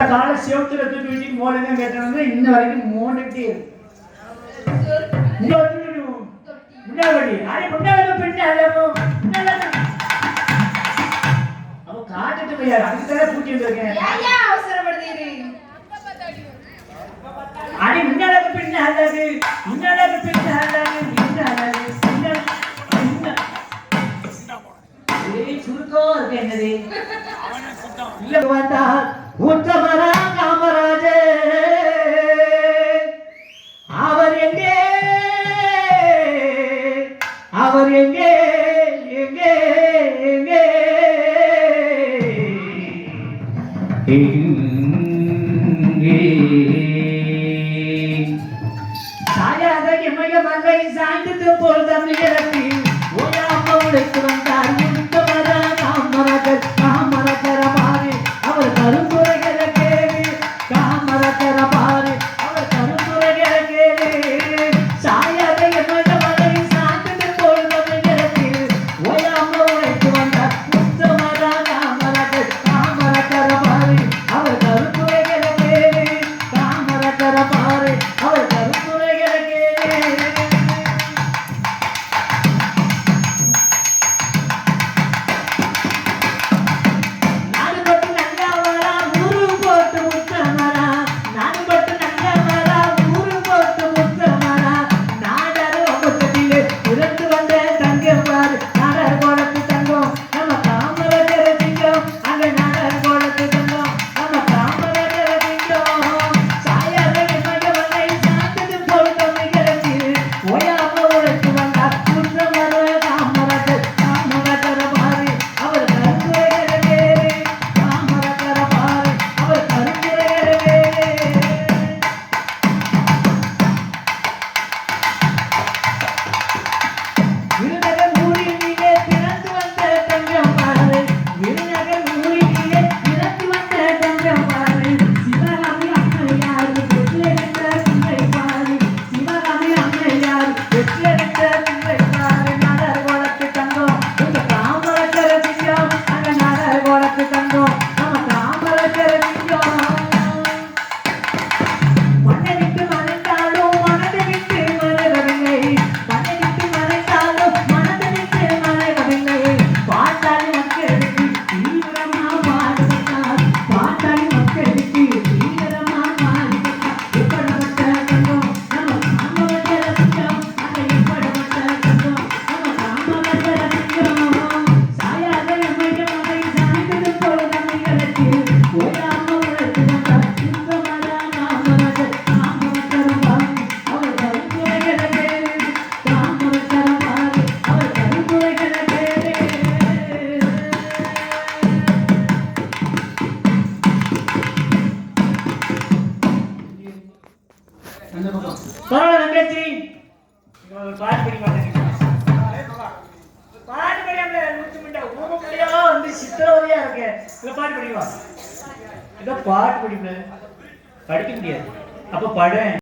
கால செவத்துல தூக்கி வச்சு மோளுங்க கேட்டவங்க இன்ன வரைக்கும் மோண்டுட்டே இருக்கு. முன்னாடி அரை முன்னாடி பெண்ணு அதோ அவ காட்டுட்டு போயாரு அதுக்கு பூட்டி வந்திருக்கேன். அரை முன்னாடி பெண்ணு அல்லாது முன்னாடி பெண்ணு அல்லாது சுருக்கம் இருக்கு என்னது இல்ல வந்தா உத்தமரா காமராஜே அவர் எங்கே எங்கே எங்கே சாயாக இமய மலை சாய்ந்தது போல் தமிழகத்தில் ஓயாமலுக்கு வந்தார் உத்தமரா காமராஜர் காமராஜர பாரு அவர் கருத்துரைகளை கேளு காமராஜர பாரு அவர் கருத்துரைகளை கேளு சாயாக இமய மலை சாய்ந்தது போல் தமிழகத்தில் ஓயாமலுக்கு வந்தார் உத்தமரா காமராஜர் காமராஜர பாரு அவர் கருத்துரைகளை கேளு காமராஜர பாரு அவர் கருத்துரைகளை கேளு. பாட்டு படிக்க முடியாது அப்ப படம்